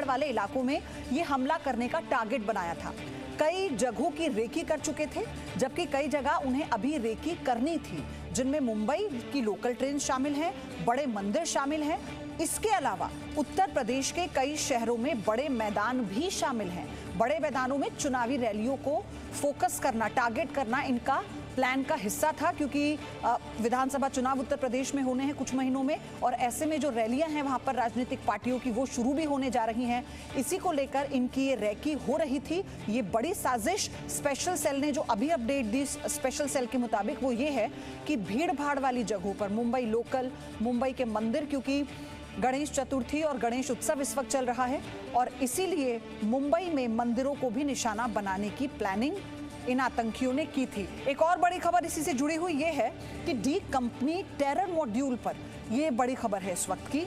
भाड़ वाले इलाकों में ये हमला करने का टारगेट बनाया था। कई जगहों की रेकी कर चुके थे, जबकि कई जगह उन्हें अभी रेकी करनी थी, जिनमें मुंबई की लोकल ट्रेन शामिल हैं, बड़े मंदिर शामिल हैं। इसके अलावा उत्तर प्रदेश के कई शहरों में बड़े मैदान भी शामिल हैं। बड़े मैदानों में चुनावी रैलियों को फोकस करना, टारगेट करना इनका प्लान का हिस्सा था, क्योंकि विधानसभा चुनाव उत्तर प्रदेश में होने हैं कुछ महीनों में, और ऐसे में जो रैलियां हैं वहां पर राजनीतिक पार्टियों की वो शुरू भी होने जा रही हैं। इसी को लेकर इनकी ये रैकी हो रही थी। ये बड़ी साजिश स्पेशल सेल ने जो अभी अपडेट दी स्पेशल सेल के मुताबिक वो ये है कि भीड़ भाड़ वाली जगहों पर मुंबई लोकल, मुंबई के मंदिर, क्योंकि गणेश चतुर्थी और गणेश उत्सव इस वक्त चल रहा है और इसीलिए मुंबई में मंदिरों को भी निशाना बनाने की प्लानिंग इन आतंकियों ने की थी। एक और बड़ी खबर इसी से जुड़ी हुई ये है कि डी कंपनी टेरर मॉड्यूल पर, ये बड़ी खबर है इस वक्त की,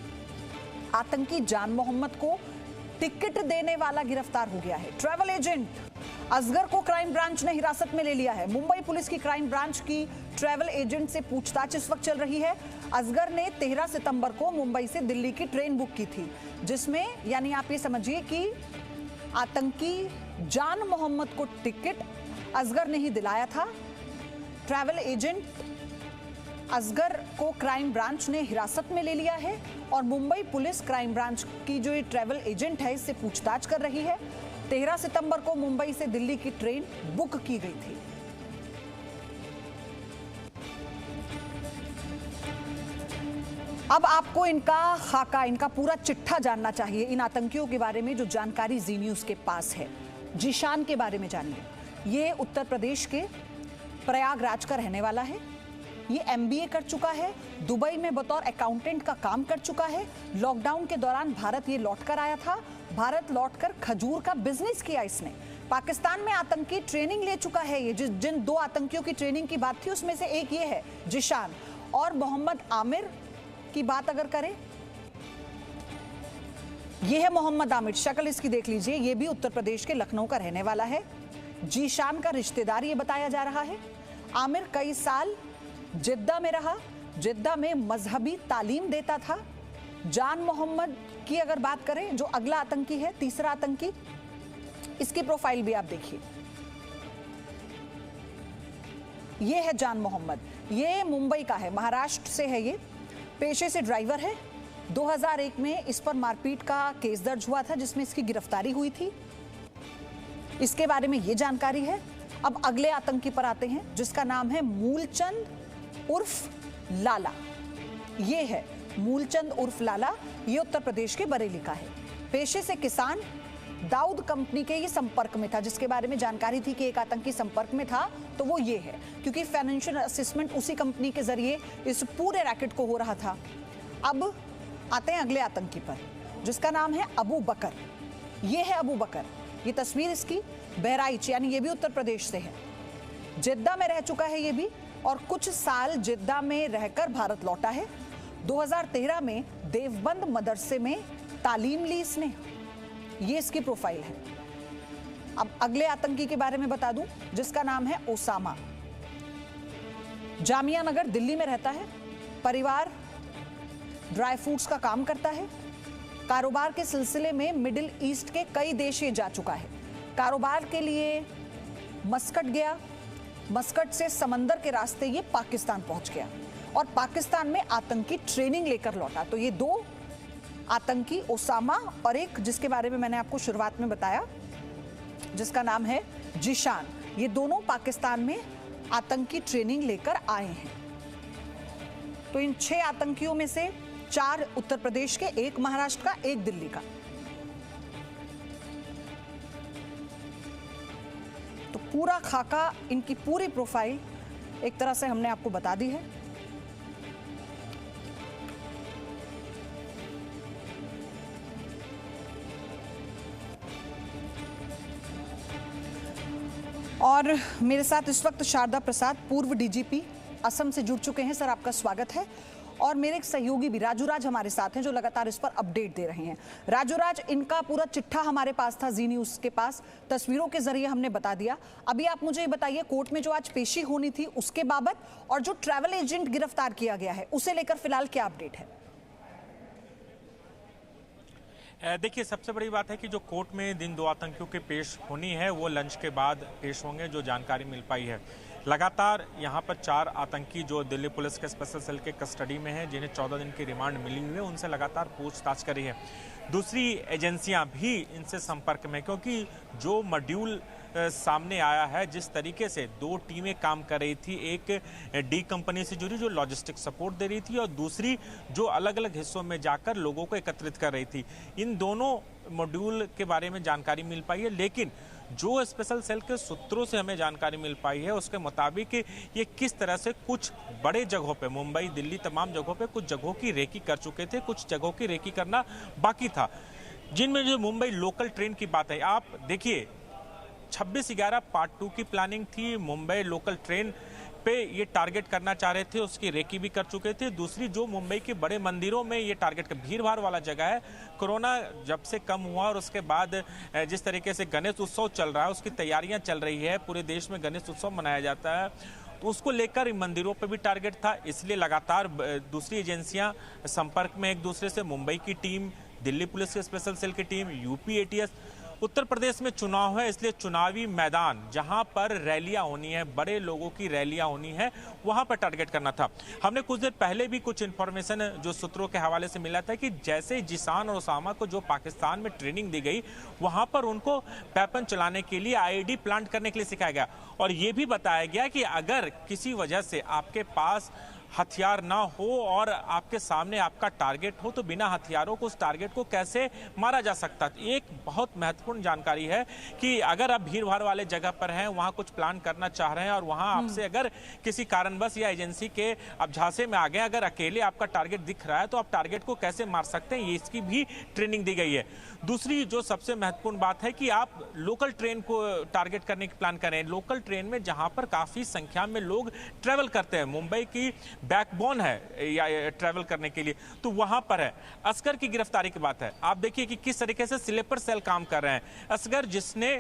आतंकी जान मोहम्मद को टिकट देने वाला गिरफ्तार हो गया है। ट्रैवल एजेंट असगर को क्राइम ब्रांच ने हिरासत में ले लिया है। मुंबई पुलिस की क्राइम ब्रांच की ट्रैवल एजेंट से पूछताछ इस वक्त चल रही है। असगर ने 13 सितंबर को मुंबई से दिल्ली की ट्रेन बुक की थी, जिसमें यानी आप ये समझिए कि आतंकी जान मोहम्मद को टिकट असगर ने ही दिलाया था। ट्रैवल एजेंट असगर को क्राइम ब्रांच ने हिरासत में ले लिया है और मुंबई पुलिस क्राइम ब्रांच की जो ये ट्रैवल एजेंट है इससे पूछताछ कर रही है। 13 सितंबर को मुंबई से दिल्ली की ट्रेन बुक की गई थी। अब आपको इनका खाका, इनका पूरा चिट्ठा जानना चाहिए इन आतंकियों के बारे में जो जानकारी जी न्यूज के पास है। जीशान के बारे में जानिए। ये उत्तर प्रदेश के प्रयागराज का रहने वाला है। ये एमबीए कर चुका है, दुबई में बतौर अकाउंटेंट का काम कर चुका है। लॉकडाउन के दौरान भारत ये लौटकर आया था। भारत लौटकर खजूर का बिजनेस किया इसने। पाकिस्तान में आतंकी ट्रेनिंग ले चुका है ये। जिन 2 आतंकियों की ट्रेनिंग की बात थी उसमें से एक ये है जीशान। और मोहम्मद आमिर की बात अगर करें, ये है मोहम्मद आमिर, शक्ल इसकी देख लीजिए। ये भी उत्तर प्रदेश के लखनऊ का रहने वाला है। जीशान का रिश्तेदार ये बताया जा रहा है। आमिर कई साल जिद्दा में रहा, जिद्दा में मजहबी तालीम देता था। जान मोहम्मद की अगर बात करें, जो अगला आतंकी है, तीसरा आतंकी, इसकी प्रोफाइल भी आप देखिए। ये है जान मोहम्मद, ये मुंबई का है, महाराष्ट्र से है। ये पेशे से ड्राइवर है। 2001 में इस पर मारपीट का केस दर्ज हुआ था जिसमें इसकी गिरफ्तारी हुई थी। इसके बारे में ये जानकारी है। अब अगले आतंकी पर आते हैं जिसका नाम है मूलचंद उर्फ लाला। ये है मूलचंद उर्फ लाला, ये उत्तर प्रदेश के बरेली का है। पेशे से किसान, दाऊद कंपनी के ये संपर्क में था, जिसके बारे में जानकारी थी कि एक आतंकी संपर्क में था, तो वो ये है, क्योंकि फाइनेंशियल असिस्टेंट उसी कंपनी के जरिए इस पूरे रैकेट को हो रहा था। अब आते हैं अगले आतंकी पर जिसका नाम है अबू बकर। ये है अबू बकर, ये तस्वीर इसकी बहराइच, यानी ये भी उत्तर प्रदेश से है। जिद्दा में रह चुका है ये भी, और कुछ साल जिद्दा में रहकर भारत लौटा है। 2013 में देवबंद मदरसे में तालीम ली इसने। ये इसकी प्रोफाइल है। अब अगले आतंकी के बारे में बता दूं जिसका नाम है ओसामा। जामिया नगर दिल्ली में रहता है। परिवार ड्राई फ्रूट्स का काम करता है। कारोबार के सिलसिले में मिडिल ईस्ट के कई देश ये जा चुका है। कारोबार के लिए मस्कट गया, मस्कट से समंदर के रास्ते ये पाकिस्तान पहुंच गया और पाकिस्तान में आतंकी ट्रेनिंग लेकर लौटा। तो ये 2 आतंकी, ओसामा और एक जिसके बारे में मैंने आपको शुरुआत में बताया जिसका नाम है जीशान, ये दोनों पाकिस्तान में आतंकी ट्रेनिंग लेकर आए हैं। तो इन 6 आतंकियों में से 4 उत्तर प्रदेश के, 1 महाराष्ट्र का, 1 दिल्ली का। तो पूरा खाका, इनकी पूरी प्रोफाइल एक तरह से हमने आपको बता दी है। और मेरे साथ इस वक्त शारदा प्रसाद, पूर्व डीजीपी असम से जुड़ चुके हैं। सर, आपका स्वागत है। और मेरे एक सहयोगी भी राजू राज हमारे साथ हैं जो लगातार इस पर अपडेट दे रहे हैं। राजू राज, इनका पूरा चिट्ठा हमारे पास था, जी न्यूज़ के पास, तस्वीरों के जरिए हमने बता दिया। अभी आप मुझे ये बताइए, कोर्ट में जो आज पेशी होनी थी उसके बाबत, और जो ट्रैवल एजेंट गिरफ्तार किया गया है उसे लेकर फिलहाल क्या अपडेट है? देखिए, सबसे बड़ी बात है कि जो कोर्ट में जिन 2 आतंकियों के पेश होनी है वो लंच के बाद पेश होंगे, जो जानकारी मिल पाई है। लगातार यहाँ पर 4 आतंकी जो दिल्ली पुलिस के स्पेशल सेल के कस्टडी में हैं, जिन्हें 14 दिन की रिमांड मिली हुई है, उनसे लगातार पूछताछ करी है। दूसरी एजेंसियां भी इनसे संपर्क में, क्योंकि जो मॉड्यूल सामने आया है, जिस तरीके से 2 टीमें काम कर रही थी, एक डी कंपनी से जुड़ी जो लॉजिस्टिक सपोर्ट दे रही थी और दूसरी जो अलग अलग हिस्सों में जाकर लोगों को एकत्रित कर रही थी, इन दोनों मॉड्यूल के बारे में जानकारी मिल पाई है। लेकिन जो स्पेशल सेल के सूत्रों से हमें जानकारी मिल पाई है उसके मुताबिक ये किस तरह से कुछ बड़े जगहों पे, मुंबई, दिल्ली, तमाम जगहों पे कुछ जगहों की रेकी कर चुके थे, कुछ जगहों की रेकी करना बाकी था, जिनमें जो मुंबई लोकल ट्रेन की बात है। आप देखिए, 26/11 पार्ट 2 की प्लानिंग थी। मुंबई लोकल ट्रेन पे ये टारगेट करना चाह रहे थे, उसकी रेकी भी कर चुके थे। दूसरी, जो मुंबई के बड़े मंदिरों में ये टारगेट का भीड़ भाड़ वाला जगह है, कोरोना जब से कम हुआ और उसके बाद जिस तरीके से गणेश उत्सव चल रहा है, उसकी तैयारियां चल रही है, पूरे देश में गणेश उत्सव मनाया जाता है, तो उसको लेकर मंदिरों पर भी टारगेट था। इसलिए लगातार दूसरी एजेंसियां संपर्क में एक दूसरे से, मुंबई की टीम, दिल्ली पुलिस के स्पेशल सेल की टीम, यूपी एटीएस। उत्तर प्रदेश में चुनाव है, इसलिए चुनावी मैदान जहां पर रैलियां होनी है, बड़े लोगों की रैलियां होनी है, वहां पर टारगेट करना था। हमने कुछ देर पहले भी कुछ इंफॉर्मेशन जो सूत्रों के हवाले से मिला था कि जैसे जिसान और ओसामा को जो पाकिस्तान में ट्रेनिंग दी गई, वहां पर उनको वेपन चलाने के लिए आईईडी प्लांट करने के लिए सिखाया गया और यह भी बताया गया कि अगर किसी वजह से आपके पास हथियार ना हो और आपके सामने आपका टारगेट हो, तो बिना हथियारों को उस टारगेट को कैसे मारा जा सकता है। एक बहुत महत्वपूर्ण जानकारी है कि अगर आप भीड़ भाड़ वाले जगह पर हैं, वहां कुछ प्लान करना चाह रहे हैं और वहां आपसे अगर किसी कारणवश या एजेंसी के आप झांसे में आ गए, अगर अकेले आपका टारगेट दिख रहा है, तो आप टारगेट को कैसे मार सकते हैं, ये इसकी भी ट्रेनिंग दी गई है। दूसरी जो सबसे महत्वपूर्ण बात है कि आप लोकल ट्रेन को टारगेट करने की प्लान करें। लोकल ट्रेन में जहां पर काफी संख्या में लोग ट्रेवल करते हैं, मुंबई की बैकबोन है या ट्रैवल करने के लिए, तो वहां पर है। असगर की गिरफ्तारी की बात है, आप देखिए कि किस तरीके से स्लीपर सेल काम कर रहे हैं। असगर जिसने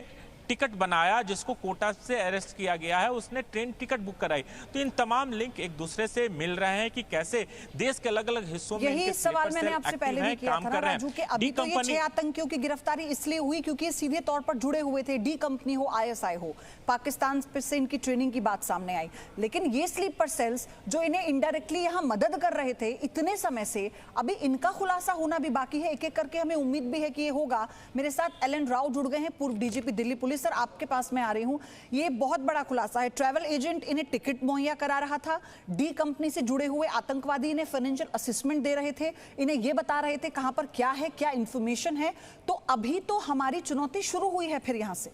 टिकट बनाया, जिसको कोटा से अरेस्ट किया गया है, उसने ट्रेन टिकट बुक कराई। तो इन तमाम लिंक एक दूसरे से मिल रहे हैं कि कैसे देश के अलग अलग हिस्सों में यही सवाल मैंने आपसे पहले भी किया था ना राजू, कि अभी तो ये 6 आतंकियों की गिरफ्तारी इसलिए हुई क्योंकि सीधे तौर पर जुड़े हुए थे, डी कंपनी हो, आईएसआई हो, पाकिस्तान से इनकी ट्रेनिंग की बात सामने आई। लेकिन ये स्लीपर सेल्स जो इन्हें इनडायरेक्टली यहाँ मदद कर रहे थे इतने समय से, अभी इनका खुलासा होना भी बाकी है। एक एक करके हमें उम्मीद भी है कि ये होगा। मेरे साथ एलन राव जुड़ गए हैं, पूर्व डीजीपी दिल्ली पुलिस। सर, आपके पास मैं आ रही हूं। ये बहुत बड़ा खुलासा है। ट्रैवल एजेंट इन्हें टिकट मुहैया करा रहा था, डी कंपनी से जुड़े हुए आतंकवादी इन्हें फाइनेंशियल असिस्टमेंट दे रहे थे, इन्हें ये बता रहे थे कहां पर क्या है, क्या इंफॉर्मेशन है। तो अभी तो हमारी चुनौती शुरू हुई है फिर यहां से।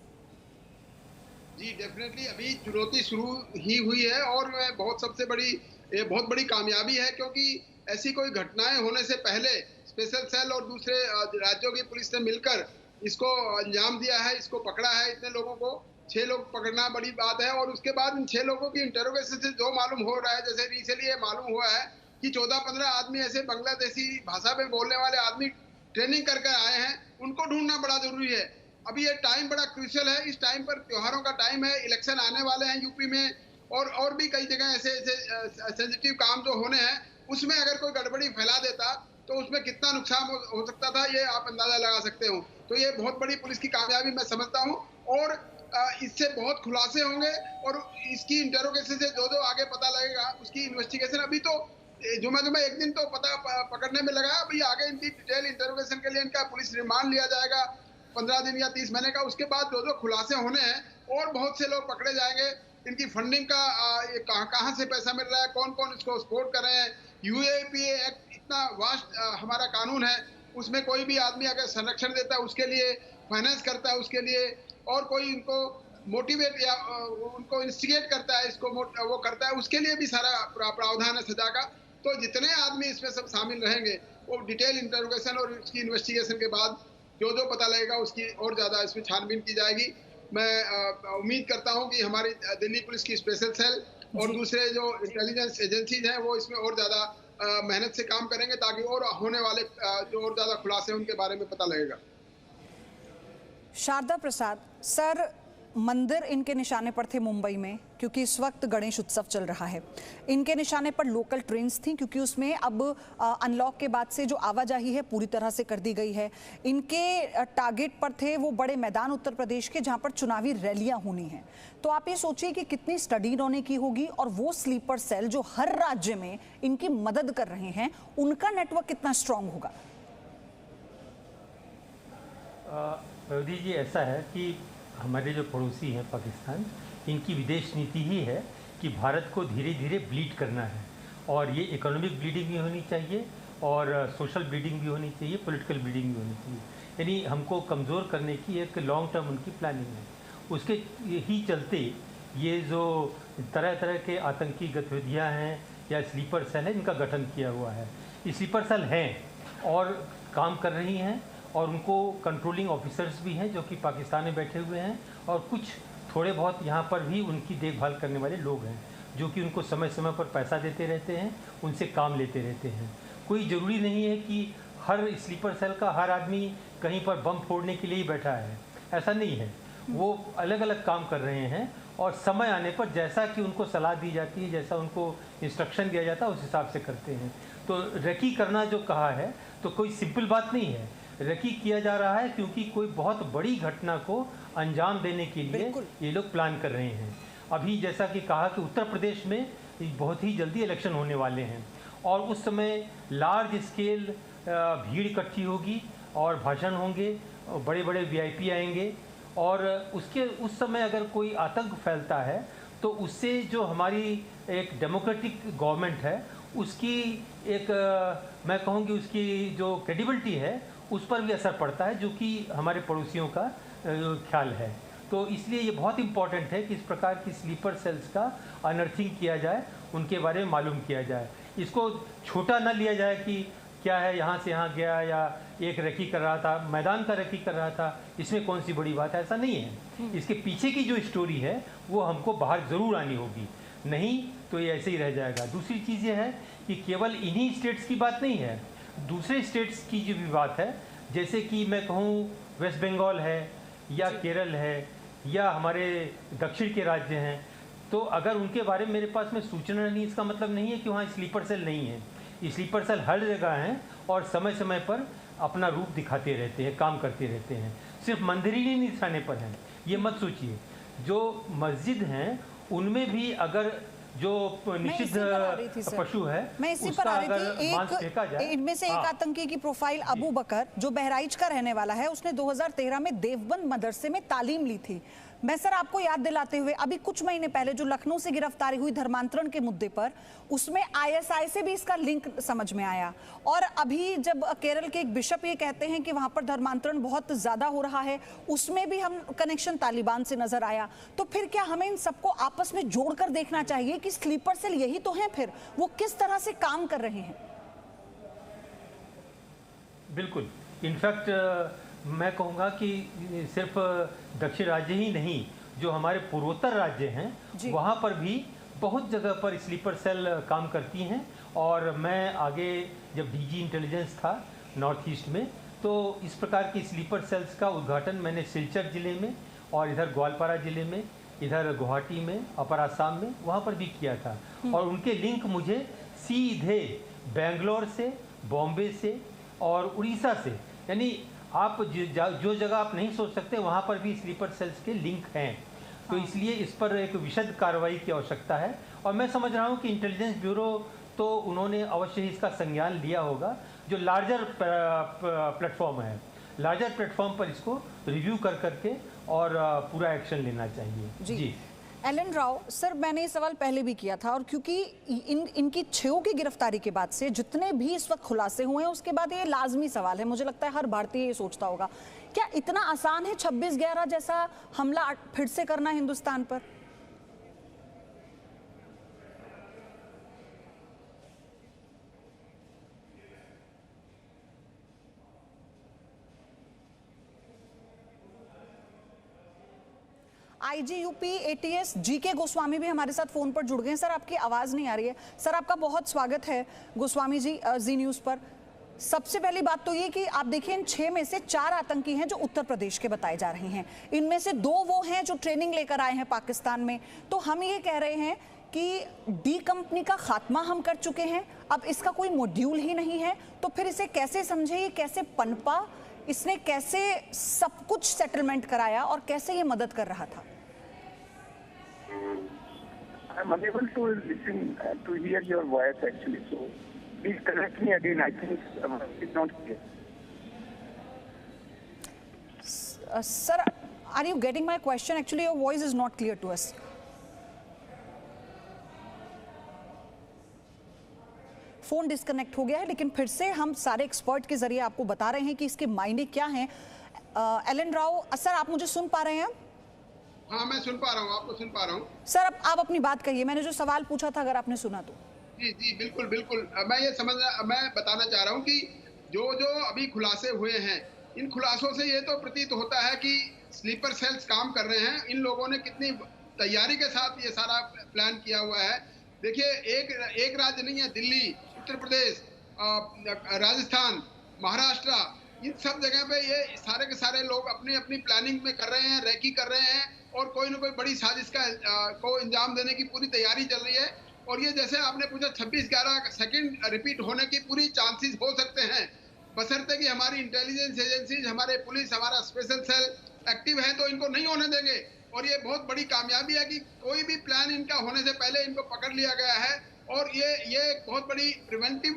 जी डेफिनेटली अभी चुनौती शुरू ही हुई है और बहुत बड़ी कामयाबी है, क्योंकि ऐसी कोई घटनाएं होने से पहले स्पेशल सेल और दूसरे राज्यों की पुलिस ने मिलकर इसको अंजाम दिया है, इसको पकड़ा है। इतने लोगों को 6 लोग पकड़ना बड़ी बात है और उसके बाद इन 6 लोगों की इंटरोगेशन से जो मालूम हो रहा है, जैसे रिसेंटली ये मालूम हुआ है कि 14-15 आदमी ऐसे बांग्लादेशी भाषा में बोलने वाले आदमी ट्रेनिंग करके आए हैं, उनको ढूंढना बड़ा जरूरी है। अभी ये टाइम बड़ा क्रूशियल है। इस टाइम पर त्योहारों का टाइम है, इलेक्शन आने वाले हैं यूपी में और भी कई जगह ऐसे सेंसिटिव काम जो होने हैं, उसमें अगर कोई गड़बड़ी फैला देता तो उसमें कितना नुकसान हो सकता था, ये आप अंदाजा लगा सकते हो। तो ये बहुत बड़ी पुलिस की कामयाबी मैं समझता हूँ और इससे बहुत खुलासे होंगे और इसकी इंटेरोगेशन से जो आगे पता लगेगा, उसकी इन्वेस्टिगेशन अभी तो जुम्मा एक दिन तो पकड़ने में लगा, अभी आगे इनकी डिटेल इंटेरोगेशन के लिए इनका पुलिस रिमांड लिया जाएगा 15 दिन या 30 महीने का। उसके बाद जो खुलासे होने हैं और बहुत से लोग पकड़े जाएंगे। इनकी फंडिंग का कहाँ से पैसा मिल रहा है, कौन कौन इसको सपोर्ट कर रहे हैं। यूएपीए एक्ट इतना वास्ट हमारा कानून है, उसमें कोई भी आदमी अगर संरक्षण देता है उसके लिए, फाइनेंस करता है उसके लिए, और कोई इनको मोटिवेट या उनको इंस्टिगेट करता है, इसको वो करता है, उसके लिए भी सारा प्रावधान है सजा का। तो जितने आदमी इसमें सब शामिल रहेंगे, वो डिटेल इंटरोगेशन और इसकी इन्वेस्टिगेशन के बाद जो पता लगेगा उसकी और ज्यादा इसमें छानबीन की जाएगी। मैं उम्मीद करता हूं कि हमारी दिल्ली पुलिस की स्पेशल सेल और दूसरे जो इंटेलिजेंस एजेंसीज हैं वो इसमें और ज्यादा मेहनत से काम करेंगे, ताकि और होने वाले जो और ज्यादा खुलासे उनके बारे में पता लगेगा। शारदा प्रसाद सर, मंदिर इनके निशाने पर थे मुंबई में, क्योंकि इस वक्त गणेश उत्सव चल रहा है। इनके निशाने पर लोकल ट्रेन्स थी, क्योंकि उसमें अब अनलॉक के बाद से जो आवाजाही है पूरी तरह से कर दी गई है। इनके टारगेट पर थे वो बड़े मैदान उत्तर प्रदेश के, जहां पर चुनावी रैलियां होनी हैं। तो आप ये सोचिए कि कितनी स्टडी इन्होंने की होगी, और वो स्लीपर सेल जो हर राज्य में इनकी मदद कर रहे हैं, उनका नेटवर्क कितना स्ट्रांग होगा। मोदी जी, ऐसा है कि हमारे जो पड़ोसी हैं पाकिस्तान, इनकी विदेश नीति ही है कि भारत को धीरे धीरे ब्लीड करना है, और ये इकोनॉमिक ब्लीडिंग भी होनी चाहिए और सोशल ब्लीडिंग भी होनी चाहिए, पॉलिटिकल ब्लीडिंग भी होनी चाहिए। यानी हमको कमज़ोर करने की एक लॉन्ग टर्म उनकी प्लानिंग है। उसके ही चलते ये जो तरह तरह के आतंकी गतिविधियाँ हैं या स्लीपर सेल है, इनका गठन किया हुआ है। ये स्लीपर सेल हैं और काम कर रही हैं, और उनको कंट्रोलिंग ऑफिसर्स भी हैं जो कि पाकिस्तान में बैठे हुए हैं, और कुछ थोड़े बहुत यहाँ पर भी उनकी देखभाल करने वाले लोग हैं जो कि उनको समय समय पर पैसा देते रहते हैं, उनसे काम लेते रहते हैं। कोई ज़रूरी नहीं है कि हर स्लीपर सेल का हर आदमी कहीं पर बम फोड़ने के लिए ही बैठा है, ऐसा नहीं है। वो अलग अलग काम कर रहे हैं, और समय आने पर जैसा कि उनको सलाह दी जाती है, जैसा उनको इंस्ट्रक्शन दिया जाता है, उस हिसाब से करते हैं। तो रेकी करना जो कहा है, तो कोई सिंपल बात नहीं है। रेकी किया जा रहा है क्योंकि कोई बहुत बड़ी घटना को अंजाम देने के लिए ये लोग प्लान कर रहे हैं। अभी जैसा कि कहा कि उत्तर प्रदेश में बहुत ही जल्दी इलेक्शन होने वाले हैं, और उस समय लार्ज स्केल भीड़ इकट्ठी होगी और भाषण होंगे, बड़े बड़े वीआईपी आएंगे, और उस समय अगर कोई आतंक फैलता है तो उससे जो हमारी एक डेमोक्रेटिक गवर्नमेंट है उसकी एक मैं कहूँगी उसकी जो क्रेडिबिलिटी है उस पर भी असर पड़ता है, जो कि हमारे पड़ोसियों का ख्याल है। तो इसलिए ये बहुत इम्पॉर्टेंट है कि इस प्रकार की स्लीपर सेल्स का अनर्थिंग किया जाए, उनके बारे में मालूम किया जाए। इसको छोटा न लिया जाए कि क्या है, यहाँ से यहाँ गया या एक रेकी कर रहा था, मैदान का रेकी कर रहा था, इसमें कौन सी बड़ी बात है, ऐसा नहीं है। इसके पीछे की जो स्टोरी है वो हमको बाहर ज़रूर आनी होगी, नहीं तो ये ऐसे ही रह जाएगा। दूसरी चीज़ ये है कि केवल इन्हीं स्टेट्स की बात नहीं है, दूसरे स्टेट्स की जो भी बात है, जैसे कि मैं कहूँ वेस्ट बंगाल है या केरल है या हमारे दक्षिण के राज्य हैं, तो अगर उनके बारे में मेरे पास में सूचना नहीं, इसका मतलब नहीं है कि वहाँ स्लीपर सेल नहीं है। ये स्लीपर सेल हर जगह हैं और समय समय पर अपना रूप दिखाते रहते हैं, काम करते रहते हैं। सिर्फ मंदिर ही नहीं निशाने पर हैं, ये मत सोचिए। जो मस्जिद हैं उनमें भी अगर जो निषिद्ध पशु है, मैं इसी पर आ रही थी। इनमें से एक आतंकी की प्रोफाइल अबू बकर, जो बहराइच का रहने वाला है, उसने 2013 में देवबंद मदरसे में तालीम ली थी। मैं सर आपको याद दिलाते हुए, अभी कुछ महीने पहले जो लखनऊ से गिरफ्तारी हुई धर्मांतरण के मुद्दे पर, उसमें आईएसआई से भी इसका लिंक समझ में आया। और अभी जब केरल के एक बिशप ये कहते हैं कि वहां पर धर्मांतरण बहुत ज्यादा हो रहा है, उसमें भी हम कनेक्शन तालिबान से नजर आया। तो फिर क्या हमें इन सबको आपस में जोड़कर देखना चाहिए कि स्लीपर सेल यही तो है, फिर वो किस तरह से काम कर रहे हैं? बिल्कुल, इनफैक्ट मैं कहूँगा कि सिर्फ दक्षिण राज्य ही नहीं, जो हमारे पूर्वोत्तर राज्य हैं वहाँ पर भी बहुत जगह पर स्लीपर सेल काम करती हैं। और मैं आगे जब डीजी इंटेलिजेंस था नॉर्थ ईस्ट में, तो इस प्रकार की स्लीपर सेल्स का उद्घाटन मैंने सिलचर ज़िले में और इधर ग्वालपारा ज़िले में, इधर गुवाहाटी में, अपर आसाम में, वहाँ पर भी किया था। और उनके लिंक मुझे सीधे बेंगलोर से, बॉम्बे से और उड़ीसा से, यानी आप जो जगह आप नहीं सोच सकते वहाँ पर भी स्लीपर सेल्स के लिंक हैं। तो इसलिए इस पर एक विशद कार्रवाई की आवश्यकता है, और मैं समझ रहा हूँ कि इंटेलिजेंस ब्यूरो तो उन्होंने अवश्य ही इसका संज्ञान लिया होगा। जो लार्जर प्लेटफॉर्म है, लार्जर प्लेटफॉर्म पर इसको रिव्यू कर करके और पूरा एक्शन लेना चाहिए। जी एलन राव सर, मैंने ये सवाल पहले भी किया था, और क्योंकि इनकी 6 की गिरफ्तारी के बाद से जितने भी इस वक्त खुलासे हुए हैं, उसके बाद ये लाजमी सवाल है, मुझे लगता है हर भारतीय ये सोचता होगा, क्या इतना आसान है 26/11 जैसा हमला फिर से करना हिंदुस्तान पर? IG UP ATS GK Goswami भी हमारे साथ फोन पर जुड़ गए हैं। सर आपकी आवाज नहीं आ रही है। सर आपका बहुत स्वागत है गोस्वामी जी जी न्यूज पर। सबसे पहली बात तो ये कि आप देखिए इन 6 में से 4 आतंकी हैं जो उत्तर प्रदेश के बताए जा रहे हैं। इनमें से 2 वो हैं जो ट्रेनिंग लेकर आए हैं पाकिस्तान में। तो हम ये कह रहे हैं कि डी कंपनी का खात्मा हम कर चुके हैं, अब इसका कोई मॉड्यूल ही नहीं है। तो फिर इसे कैसे समझे, ये कैसे पनपा, इसने कैसे सब कुछ सेटलमेंट कराया और कैसे ये मदद कर रहा था? I'm unable to listen to hear your voice actually. So please correct me again. I think it's not clear. Sir, are you getting my question? Actually, your voice is not clear to us. Phone disconnect हो गया है, लेकिन फिर से हम सारे expert के जरिए आपको बता रहे हैं कि इसके मायने क्या हैं। एलन राव सर, आप मुझे सुन पा रहे हैं? हाँ, मैं सुन पा रहा हूँ, आपको सुन पा रहा हूँ। सर, अब आप अपनी बात कहिए, मैंने जो सवाल पूछा था अगर आपने सुना तो। जी जी, बिल्कुल बिल्कुल। मैं बताना चाह रहा हूँ कि जो अभी खुलासे हुए हैं, इन खुलासों से ये तो प्रतीत होता है कि स्लीपर सेल्स काम कर रहे हैं। इन लोगों ने कितनी तैयारी के साथ ये सारा प्लान किया हुआ है। देखिए, एक राज्य नहीं है, दिल्ली, उत्तर प्रदेश, राजस्थान, महाराष्ट्र, इन सब जगह पे ये सारे के सारे लोग अपनी अपनी प्लानिंग में कर रहे हैं, रेकी कर रहे हैं और कोई ना कोई बड़ी साजिश को अंजाम देने की पूरी तैयारी चल रही है। और ये जैसे आपने पूछा 26/11 सेकंड रिपीट होने की पूरी चांसेस हो सकते हैं, बशर्ते कि हमारी इंटेलिजेंस एजेंसीज, हमारे पुलिस, हमारा स्पेशल सेल एक्टिव है तो इनको नहीं होने देंगे। और ये बहुत बड़ी कामयाबी है कि कोई भी प्लान इनका होने से पहले इनको पकड़ लिया गया है। और ये एक बहुत बड़ी प्रिवेंटिव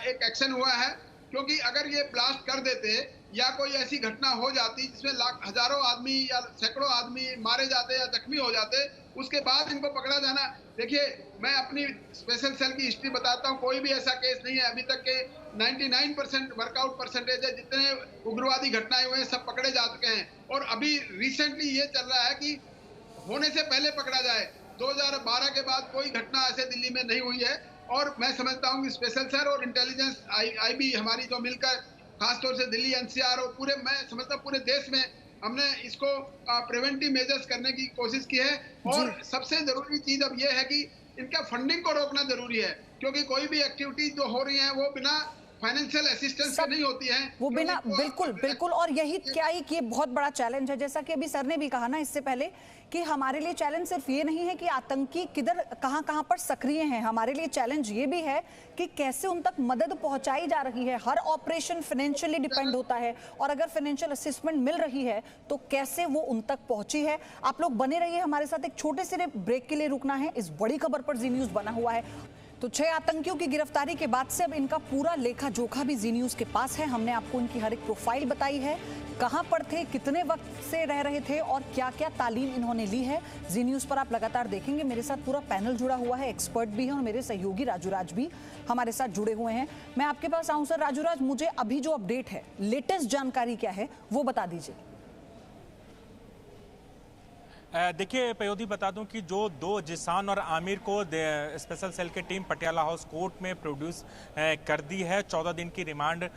एक एक्शन हुआ है, क्योंकि अगर ये ब्लास्ट कर देते या कोई ऐसी घटना हो जाती जिसमें हजारों आदमी या सैकड़ों आदमी मारे जाते या जख्मी हो जाते, उसके बाद इनको पकड़ा जाना। देखिए, मैं अपनी स्पेशल सेल की हिस्ट्री बताता हूँ, कोई भी ऐसा केस नहीं है अभी तक के 99% वर्कआउट परसेंटेज है। जितने उग्रवादी घटनाएं हुए हैं सब पकड़े जा चुके हैं। और अभी रिसेंटली ये चल रहा है कि होने से पहले पकड़ा जाए। 2012 के बाद कोई घटना ऐसे दिल्ली में नहीं हुई है। और मैं समझता हूँ कि स्पेशल सेल और इंटेलिजेंस IB हमारी जो मिलकर खासतौर से दिल्ली NCR और पूरे, मैं समझता हूँ पूरे देश में हमने इसको प्रिवेंटिव मेजर्स करने की कोशिश की है। और सबसे जरूरी चीज अब ये है कि इनका फंडिंग को रोकना जरूरी है, क्योंकि कोई भी एक्टिविटी जो हो रही है वो बिना फाइनेंशियल असिस्टेंस से नहीं होती है, वो बिना, बिल्कुल बिल्कुल। और यही क्या ही कि बहुत बड़ा चैलेंज है, जैसा कि अभी सर ने भी कहा ना इससे पहले, कि हमारे लिए चैलेंज सिर्फ ये नहीं है कि आतंकी किधर कहां कहां पर सक्रिय हैं, हमारे लिए चैलेंज ये भी है कि कैसे उन तक मदद पहुंचाई जा रही है। हर ऑपरेशन फाइनेंशियली डिपेंड होता है, और अगर फाइनेंशियल असिस्टेंट मिल रही है तो कैसे वो उन तक पहुंची है। आप लोग बने रहिए हमारे साथ, एक छोटे से ब्रेक के लिए रुकना है। इस बड़ी खबर पर जी न्यूज बना हुआ है। तो 6 आतंकियों की गिरफ्तारी के बाद से अब इनका पूरा लेखा जोखा भी जी न्यूज के पास है। हमने आपको इनकी हर एक प्रोफाइल बताई है, कहां पर थे, कितने वक्त से रह रहे थे और क्या क्या तालीम इन्होंने ली है। जी न्यूज पर आप लगातार देखेंगे, मेरे साथ पूरा पैनल जुड़ा हुआ है, एक्सपर्ट भी हैं और मेरे सहयोगी राजूराज भी हमारे साथ जुड़े हुए हैं। मैं आपके पास आऊं सर राजूराज, मुझे अभी जो अपडेट है, लेटेस्ट जानकारी क्या है वो बता दीजिए। देखिए पयोधी, बता दूं कि जो 2 जिसान और आमिर को स्पेशल सेल की टीम पटियाला हाउस कोर्ट में प्रोड्यूस कर दी है। 14 दिन की रिमांड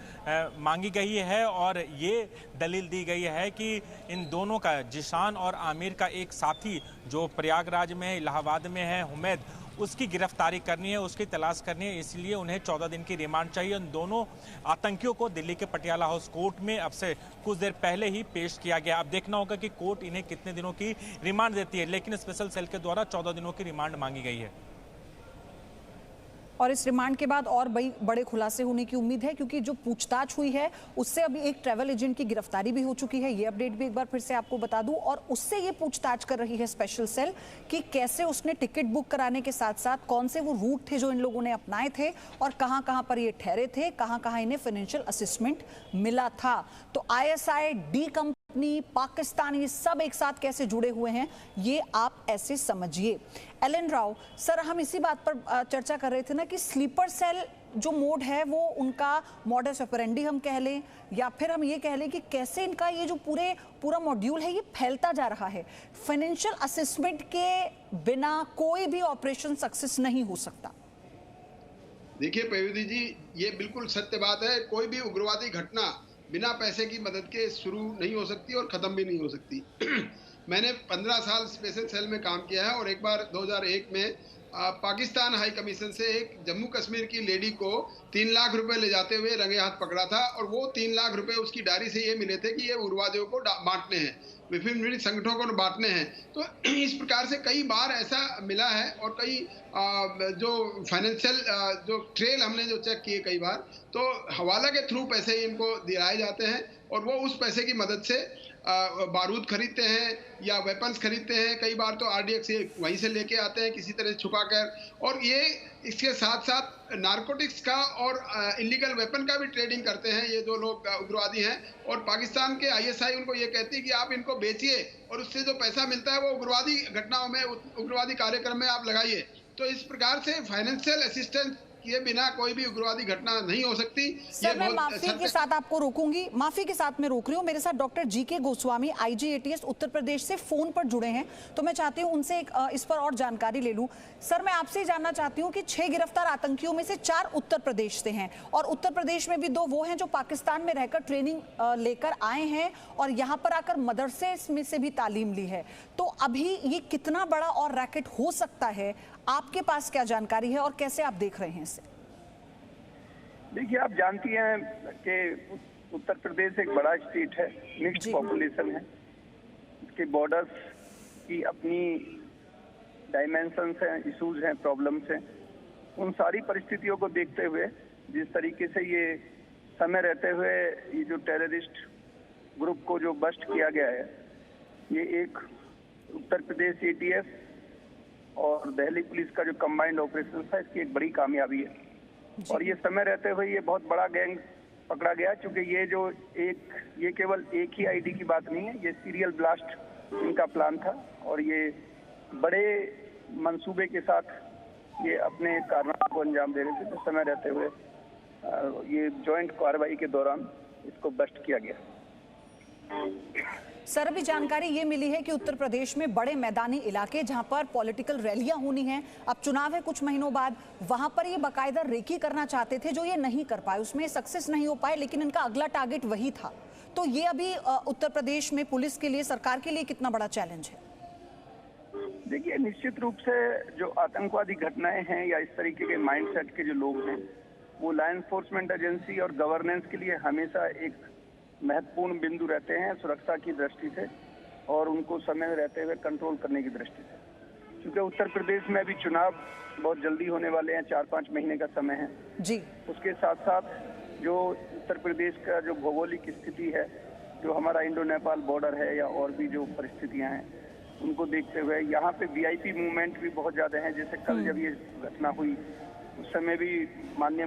मांगी गई है और ये दलील दी गई है कि इन दोनों का, जिसान और आमिर का एक साथी जो प्रयागराज में, इलाहाबाद में है, हुमैद, उसकी गिरफ्तारी करनी है, उसकी तलाश करनी है, इसलिए उन्हें 14 दिन की रिमांड चाहिए। उन दोनों आतंकियों को दिल्ली के पटियाला हाउस कोर्ट में अब से कुछ देर पहले ही पेश किया गया। अब देखना होगा कि कोर्ट इन्हें कितने दिनों की रिमांड देती है, लेकिन स्पेशल सेल के द्वारा 14 दिनों की रिमांड मांगी गई है। और इस रिमांड के बाद और बड़े खुलासे होने की उम्मीद है, क्योंकि जो पूछताछ हुई है उससे अभी एक ट्रैवल एजेंट की गिरफ्तारी भी हो चुकी है। ये अपडेट भी एक बार फिर से आपको बता दूं। और उससे ये पूछताछ कर रही है स्पेशल सेल कि कैसे उसने टिकट बुक कराने के साथ साथ कौन से वो रूट थे जो इन लोगों ने अपनाए थे और कहां कहां पर ये ठहरे थे, कहां कहां इन्हें फाइनेंशियल असिस्टेंट मिला था। तो ISI, डी कंपनी, पाकिस्तान, ये सब एक साथ कैसे जुड़े हुए हैं ये आप ऐसे समझिए। एलन राव सर, हम इसी बात पर चर्चा कर रहे थे ना कि स्लीपर सेल जो मोड है वो उनका मॉडस ऑपरेंडी हम कह लें, या फिर हम ये कह लें कि कैसे इनका ये जो पूरा मॉड्यूल है ये फैलता जा रहा है। फाइनेंशियल असिस्टेंट के बिना कोई भी ऑपरेशन सक्सेस नहीं हो सकता। देखिए पयोधी जी, ये बिल्कुल सत्य बात है। कोई भी उग्रवादी घटना बिना पैसे की मदद के शुरू नहीं हो सकती और खत्म भी नहीं हो सकती। मैंने 15 साल स्पेशल सेल में काम किया है और एक बार 2001 में पाकिस्तान हाई कमीशन से एक जम्मू कश्मीर की लेडी को 3 लाख रुपए ले जाते हुए रंगे हाथ पकड़ा था और वो 3 लाख रुपए उसकी डायरी से ये मिले थे कि ये उग्रवादियों को बांटने हैं, विभिन्न संगठनों को बांटने हैं। तो इस प्रकार से कई बार ऐसा मिला है और कई जो फाइनेंशियल जो ट्रेल हमने जो चेक किए कई बार, तो हवाला के थ्रू पैसे इनको दिलाए जाते हैं और वो उस पैसे की मदद से बारूद खरीदते हैं या वेपन्स खरीदते हैं। कई बार तो आरडीएक्स वहीं से लेके आते हैं किसी तरह छुपाकर, और ये इसके साथ साथ नारकोटिक्स का और इलीगल वेपन का भी ट्रेडिंग करते हैं ये जो लोग उग्रवादी हैं। और पाकिस्तान के आईएसआई उनको ये कहती है कि आप इनको बेचिए और उससे जो पैसा मिलता है वो उग्रवादी घटनाओं में, उग्रवादी कार्यक्रम में आप लगाइए। तो इस प्रकार से फाइनेंशियल असिस्टेंस किए बिना कोई भी उग्रवादी घटना नहीं हो सकती। सर, मैं माफी के साथ आपको रोकूंगी, माफी के साथ मैं रोक रही हूँ। मेरे साथ doctor GK Goswami IG ATS Uttar Pradesh से फोन पर जुड़े हैं, तो मैं चाहती हूँ उनसे इस पर और जानकारी ले लूँ। सर, मैं आपसे जानना चाहती हूँ कि 6 गिरफ्तार आतंकियों में से 4 उत्तर प्रदेश से हैं और उत्तर प्रदेश में भी 2 वो हैं जो पाकिस्तान में रहकर ट्रेनिंग लेकर आए हैं और यहाँ पर आकर मदरसे में से भी तालीम ली है। तो अभी ये कितना बड़ा और रैकेट हो सकता है, आपके पास क्या जानकारी है और कैसे आप देख रहे हैं इसे? देखिए, आप जानती हैं कि उत्तर प्रदेश एक बड़ा स्टेट है, मिक्स्ड पॉपुलेशन है, इसके बॉर्डर्स की अपनी डायमेंशंस हैं, इशूज हैं, प्रॉब्लम्स हैं। उन सारी परिस्थितियों को देखते हुए जिस तरीके से ये समय रहते हुए ये जो टेररिस्ट ग्रुप को जो बस्ट किया गया है, ये एक उत्तर प्रदेश एटीएस और दिल्ली पुलिस का जो कंबाइंड ऑपरेशन था, इसकी एक बड़ी कामयाबी है। और ये समय रहते हुए ये बहुत बड़ा गैंग पकड़ा गया, क्योंकि ये केवल एक ही आईडी की बात नहीं है, ये सीरियल ब्लास्ट इनका प्लान था और ये बड़े मंसूबे के साथ ये अपने कारनामे को अंजाम दे रहे थे। तो समय रहते हुए ये जॉइंट कार्रवाई के दौरान इसको बस्ट किया गया। सर, अभी जानकारी ये मिली है कि उत्तर प्रदेश में बड़े मैदानी इलाके जहां पर पॉलिटिकल रैलियां होनी हैं, अब चुनाव है कुछ महीनों बाद, वहां पर ये बाकायदा रेकी करना चाहते थे जो ये नहीं कर पाए, उसमें सक्सेस नहीं हो पाए, लेकिन इनका अगला टारगेट वही था। तो ये अभी उत्तर प्रदेश में पुलिस के लिए, सरकार के लिए कितना बड़ा चैलेंज है? देखिए, निश्चित रूप से जो आतंकवादी घटनाएं हैं या इस तरीके के माइंडसेट के जो लोग हैं, वो लॉ एनफोर्समेंट एजेंसी और गवर्नेंस के लिए हमेशा एक महत्वपूर्ण बिंदु रहते हैं सुरक्षा की दृष्टि से और उनको समय रहते हुए कंट्रोल करने की दृष्टि से। क्योंकि उत्तर प्रदेश में अभी चुनाव बहुत जल्दी होने वाले हैं, 4-5 महीने का समय है जी। उसके साथ साथ जो उत्तर प्रदेश का जो भौगोलिक स्थिति है, जो हमारा इंडो नेपाल बॉर्डर है या और भी जो परिस्थितियां हैं, उनको देखते हुए यहाँ पे वीआईपी मूवमेंट भी बहुत ज्यादा है। जैसे कल जब ये घटना हुई उस समय भी माननीय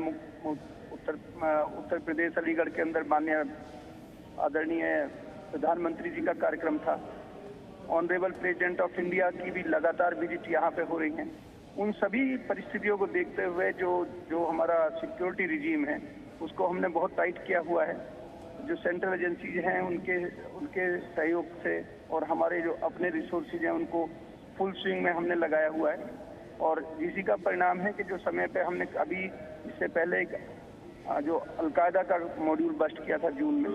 उत्तर प्रदेश अलीगढ़ के अंदर माननीय आदरणीय प्रधानमंत्री जी का कार्यक्रम था। ऑनरेबल प्रेसिडेंट ऑफ इंडिया की भी लगातार विजिट यहाँ पे हो रही है। उन सभी परिस्थितियों को देखते हुए जो हमारा सिक्योरिटी रिजीम है उसको हमने बहुत टाइट किया हुआ है। जो सेंट्रल एजेंसीज हैं उनके सहयोग से और हमारे जो अपने रिसोर्सेज हैं उनको फुल स्विंग में हमने लगाया हुआ है। और इसी का परिणाम है कि जो समय पे हमने अभी इससे पहले जो अलकायदा का मॉड्यूल बस्ट किया था जून में,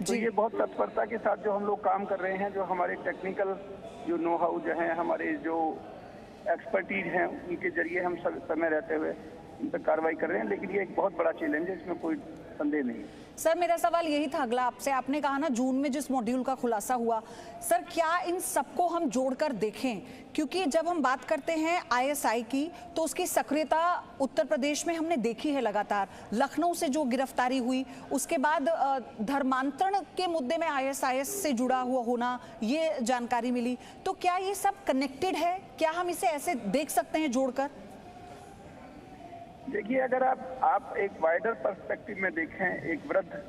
तो ये बहुत तत्परता के साथ जो हम लोग काम कर रहे हैं, जो हमारे टेक्निकल जो नो हाउ जो है, हमारे जो एक्सपर्टीज हैं, उनके जरिए हम समय रहते हुए इन पर कार्रवाई कर रहे हैं। लेकिन ये एक बहुत बड़ा चैलेंज है, इसमें कोई संदेह नहीं है। सर, मेरा सवाल यही था अगला आपसे। आपने कहा ना जून में जिस मॉड्यूल का खुलासा हुआ, सर क्या इन सबको हम जोड़कर देखें? क्योंकि जब हम बात करते हैं आईएसआई की तो उसकी सक्रियता उत्तर प्रदेश में हमने देखी है लगातार। लखनऊ से जो गिरफ्तारी हुई, उसके बाद धर्मांतरण के मुद्दे में आईएसआईएस से जुड़ा हुआ होना, ये जानकारी मिली। तो क्या ये सब कनेक्टेड है? क्या हम इसे ऐसे देख सकते हैं जोड़कर? देखिए, अगर आप एक वाइडर पर्सपेक्टिव में देखें, एक वृद्ध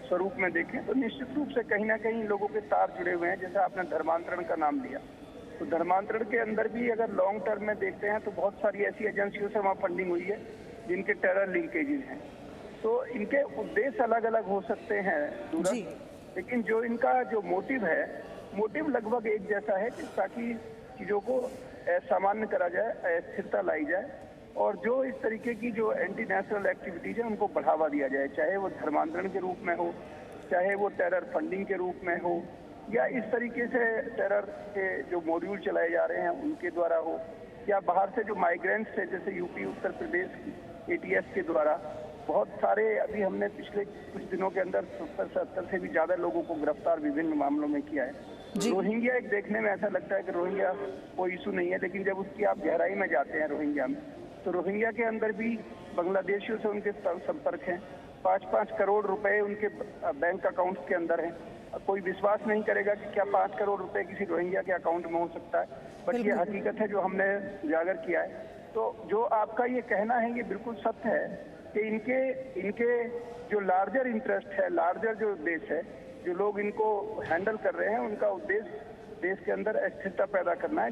स्वरूप में देखें, तो निश्चित रूप से कहीं ना कहीं लोगों के तार जुड़े हुए हैं। जैसे आपने धर्मांतरण का नाम लिया, तो धर्मांतरण के अंदर भी अगर लॉन्ग टर्म में देखते हैं तो बहुत सारी ऐसी एजेंसियों से वहाँ फंडिंग हुई है जिनके टेरर लिंकेजेस हैं। तो इनके उद्देश्य अलग अलग हो सकते हैं दूरस्थ, लेकिन जो इनका जो मोटिव है, मोटिव लगभग एक जैसा है कि ताकि चीज़ों को सामान्य करा जाए, स्थिरता लाई जाए और जो इस तरीके की जो एंटी नेशनल एक्टिविटीज है उनको बढ़ावा दिया जाए, चाहे वो धर्मांतरण के रूप में हो, चाहे वो टेरर फंडिंग के रूप में हो, या इस तरीके से टेरर के जो मॉड्यूल चलाए जा रहे हैं उनके द्वारा हो, या बाहर से जो माइग्रेंट्स थे, जैसे यूपी उत्तर प्रदेश की ATS के द्वारा बहुत सारे, अभी हमने पिछले कुछ दिनों के अंदर 70 से भी ज़्यादा लोगों को गिरफ्तार विभिन्न मामलों में किया है। रोहिंग्या एक देखने में ऐसा लगता है कि रोहिंग्या कोई इशू नहीं है, लेकिन जब उसकी आप गहराई में जाते हैं रोहिंग्या में, तो रोहिंग्या के अंदर भी बांग्लादेशियों से उनके संपर्क हैं। 5-5 करोड़ रुपए उनके बैंक अकाउंट्स के अंदर हैं। कोई विश्वास नहीं करेगा कि क्या 5 करोड़ रुपए किसी रोहिंग्या के अकाउंट में हो सकता है, बट ये हकीकत है जो हमने उजागर किया है। तो जो आपका ये कहना है ये बिल्कुल सत्य है कि इनके जो लार्जर इंटरेस्ट है, लार्जर जो देश है, जो लोग इनको हैंडल कर रहे हैं, उनका उद्देश्य देश के अंदर अस्थिरता पैदा करना है,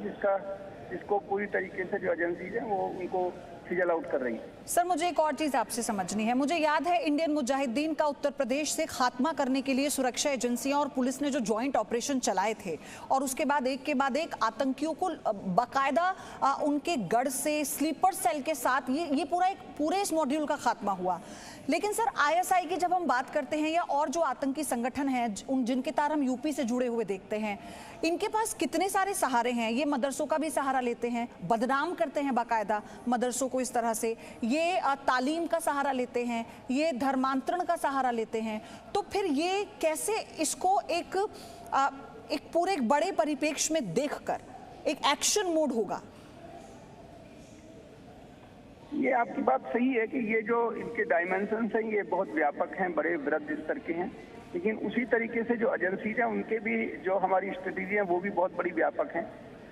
जिसको पूरी तरीके से जो एजेंसीज हैं वो उनको फिजल आउट कर रही है। सर, मुझे एक और चीज आपसे समझनी है। मुझे याद है इंडियन मुजाहिदीन का उत्तर प्रदेश से खात्मा करने के लिए सुरक्षा एजेंसियां और पुलिस ने जो जॉइंट ऑपरेशन चलाए थे, और उसके बाद एक के बाद एक आतंकियों को बाकायदा उनके गढ़ से स्लीपर सेल के साथ ये पूरे इस मॉड्यूल का खात्मा हुआ। लेकिन सर, ISI की जब हम बात करते हैं या और जो आतंकी संगठन हैं जिनके तार हम यूपी से जुड़े हुए देखते हैं, इनके पास कितने सारे सहारे हैं। ये मदरसों का भी सहारा लेते हैं, बदनाम करते हैं बाकायदा मदरसों को इस तरह से, ये तालीम का सहारा लेते हैं, ये धर्मांतरण का सहारा लेते हैं। तो फिर ये कैसे इसको एक पूरे एक बड़े परिप्रेक्ष्य में देखकर एक एक्शन मोड होगा? ये आपकी बात सही है कि ये जो इनके डायमेंशंस हैं ये बहुत व्यापक हैं, बड़े वृहद स्तर के हैं, लेकिन उसी तरीके से जो एजेंसीज हैं उनके भी जो हमारी स्ट्रेटेजी हैं वो भी बहुत बड़ी व्यापक हैं।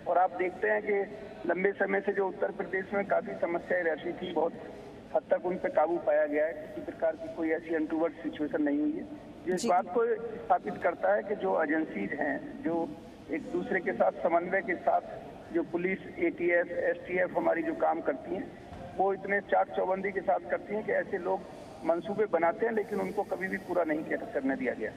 और आप देखते हैं कि लंबे समय से जो उत्तर प्रदेश में काफ़ी समस्याएं रहती थी, बहुत हद तक उन पर काबू पाया गया है, किसी प्रकार की कोई ऐसी अनटूवर्ड सिचुएशन नहीं हुई है, जो इस बात को स्थापित करता है कि जो एजेंसीज हैं, जो एक दूसरे के साथ समन्वय के साथ जो पुलिस, ATS, STF हमारी जो काम करती हैं, वो इतने चाक चौबंदी के साथ करती हैं कि ऐसे लोग मंसूबे बनाते हैं लेकिन उनको कभी भी पूरा नहीं करने दिया गया।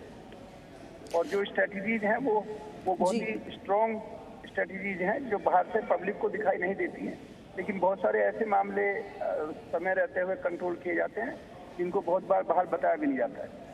और जो स्ट्रेटजीज हैं वो बहुत ही स्ट्रॉन्ग स्ट्रेटजीज हैं जो बाहर से पब्लिक को दिखाई नहीं देती हैं, लेकिन बहुत सारे ऐसे मामले समय रहते हुए कंट्रोल किए जाते हैं जिनको बहुत बार बाहर बताया भी नहीं जाता है।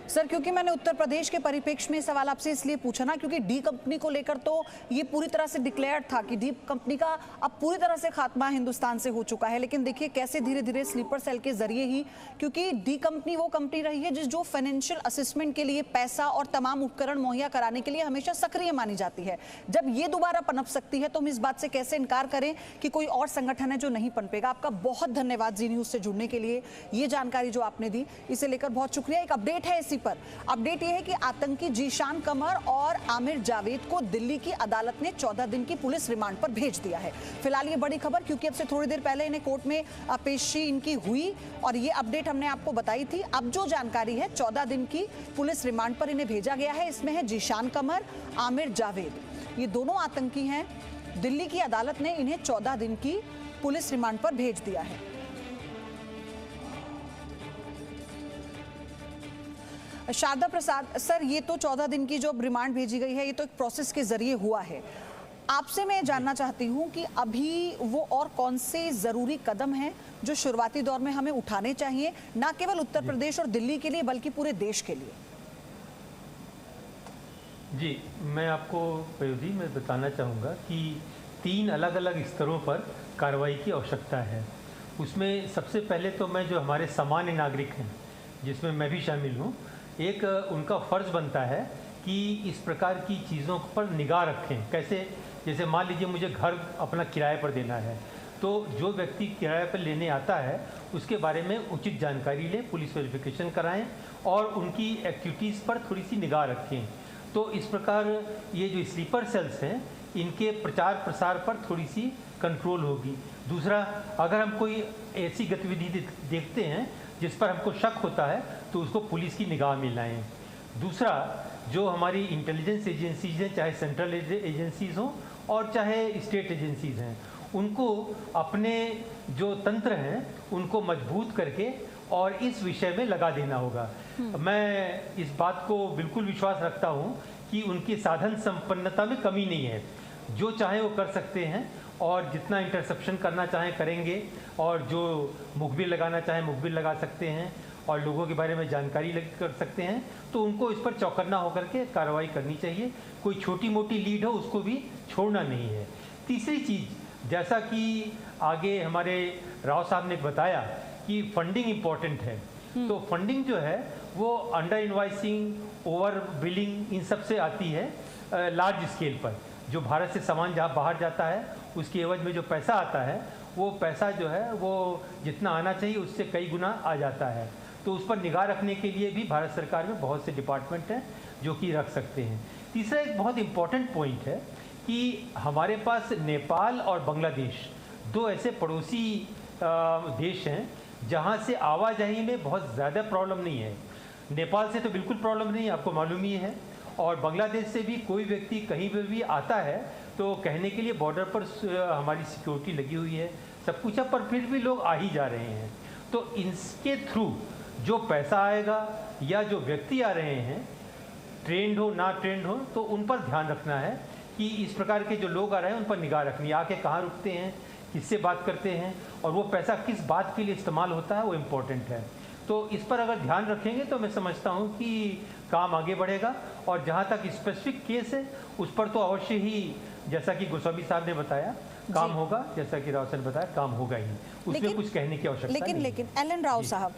सर, क्योंकि मैंने उत्तर प्रदेश के परिप्रेक्ष्य में सवाल आपसे इसलिए पूछा ना, क्योंकि डी कंपनी को लेकर तो ये पूरी तरह से डिक्लेयर था कि डी कंपनी का अब पूरी तरह से खात्मा हिंदुस्तान से हो चुका है। लेकिन देखिए कैसे धीरे धीरे स्लीपर सेल के जरिए ही, क्योंकि डी कंपनी वो कंपनी रही है जो फाइनेंशियल असिस्टमेंट के लिए पैसा और तमाम उपकरण मुहैया कराने के लिए हमेशा सक्रिय मानी जाती है। जब ये दोबारा पनप सकती है तो हम इस बात से कैसे इनकार करें कि कोई और संगठन है जो नहीं पनपेगा। आपका बहुत धन्यवाद जी न्यूज़ से जुड़ने के लिए। ये जानकारी जो आपने दी इसे लेकर बहुत शुक्रिया। एक अपडेट है इसी पर। अपडेट यह है कि आतंकी जीशान कमर और आमिर जावेद को दिल्ली की अदालत ने 14 दिन की पुलिस रिमांड पर भेज दिया है। फिलहाल ये बड़ी खबर, क्योंकि अब से थोड़ी देर पहले इन्हें कोर्ट में पेशी इनकी हुई और ये अपडेट हमने आपको बताई थी। अब जो जानकारी है 14 दिन की पुलिस रिमांड पर इन्हें भेजा गया है। इसमें है जीशान कमर, आमिर जावेद, ये दोनों आतंकी हैं। दिल्ली की अदालत ने इन्हें 14 दिन की पुलिस रिमांड पर भेज दिया है। शारदा प्रसाद सर, ये तो 14 दिन की जो रिमांड भेजी गई है ये तो एक प्रोसेस के जरिए हुआ है। आपसे मैं जानना चाहती हूँ कि अभी वो और कौन से ज़रूरी कदम हैं जो शुरुआती दौर में हमें उठाने चाहिए, ना केवल उत्तर प्रदेश और दिल्ली के लिए बल्कि पूरे देश के लिए? जी, मैं आपको पयोधी में बताना चाहूँगा कि 3 अलग अलग स्तरों पर कार्रवाई की आवश्यकता है। उसमें सबसे पहले तो मैं जो हमारे सामान्य नागरिक हैं, जिसमें मैं भी शामिल हूँ, एक उनका फ़र्ज़ बनता है कि इस प्रकार की चीज़ों पर निगाह रखें। कैसे? जैसे मान लीजिए मुझे घर अपना किराए पर देना है, तो जो व्यक्ति किराए पर लेने आता है उसके बारे में उचित जानकारी लें, पुलिस वेरिफिकेशन कराएं और उनकी एक्टिविटीज़ पर थोड़ी सी निगाह रखें। तो इस प्रकार ये जो स्लीपर सेल्स हैं इनके प्रचार प्रसार पर थोड़ी सी कंट्रोल होगी। दूसरा, अगर हम कोई ऐसी गतिविधि देखते हैं जिस पर हमको शक होता है तो उसको पुलिस की निगाह में लाएं। दूसरा, जो हमारी इंटेलिजेंस एजेंसीज हैं, चाहे सेंट्रल एजेंसीज हों और चाहे स्टेट एजेंसीज हैं, उनको अपने जो तंत्र हैं उनको मजबूत करके और इस विषय में लगा देना होगा। मैं इस बात को बिल्कुल विश्वास रखता हूँ कि उनकी साधन संपन्नता में कमी नहीं है, जो चाहे वो कर सकते हैं और जितना इंटरसेप्शन करना चाहें करेंगे और जो मुखबिर लगाना चाहें मुखबिर लगा सकते हैं और लोगों के बारे में जानकारी कर सकते हैं। तो उनको इस पर चौकन्ना होकर के कार्रवाई करनी चाहिए। कोई छोटी मोटी लीड हो उसको भी छोड़ना नहीं है। तीसरी चीज़, जैसा कि आगे हमारे राव साहब ने बताया कि फंडिंग इम्पोर्टेंट है, तो फंडिंग जो है वो अंडर इनवाइसिंग, ओवर बिलिंग, इन सब से आती है लार्ज स्केल पर। जो भारत से सामान जहाँ बाहर जाता है उसके एवज में जो पैसा आता है, वो पैसा जो है वो जितना आना चाहिए उससे कई गुना आ जाता है। तो उस पर निगाह रखने के लिए भी भारत सरकार में बहुत से डिपार्टमेंट हैं जो कि रख सकते हैं। तीसरा एक बहुत इम्पॉर्टेंट पॉइंट है कि हमारे पास नेपाल और बांग्लादेश दो ऐसे पड़ोसी देश हैं जहाँ से आवाजाही में बहुत ज़्यादा प्रॉब्लम नहीं है। नेपाल से तो बिल्कुल प्रॉब्लम नहीं है, आपको मालूम ही है, और बांग्लादेश से भी कोई व्यक्ति कहीं पर भी आता है तो कहने के लिए बॉर्डर पर हमारी सिक्योरिटी लगी हुई है, सब कुछ है, पर फिर भी लोग आ ही जा रहे हैं। तो इनके थ्रू जो पैसा आएगा या जो व्यक्ति आ रहे हैं, ट्रेंड हो ना ट्रेंड हो, तो उन पर ध्यान रखना है कि इस प्रकार के जो लोग आ रहे हैं उन पर निगाह रखनी है, आके कहाँ रुकते हैं, किससे बात करते हैं, और वो पैसा किस बात के लिए इस्तेमाल होता है, वो इम्पोर्टेंट है। तो इस पर अगर ध्यान रखेंगे तो मैं समझता हूँ कि काम आगे बढ़ेगा। और जहाँ तक स्पेसिफिक केस है उस पर तो अवश्य ही, जैसा कि गोस्वामी साहब ने बताया, काम होगा, जैसा कि राव साहब ने बताया, काम होगा ही, उसमें कुछ कहने की आवश्यकता नहीं। लेकिन एलन राव साहब,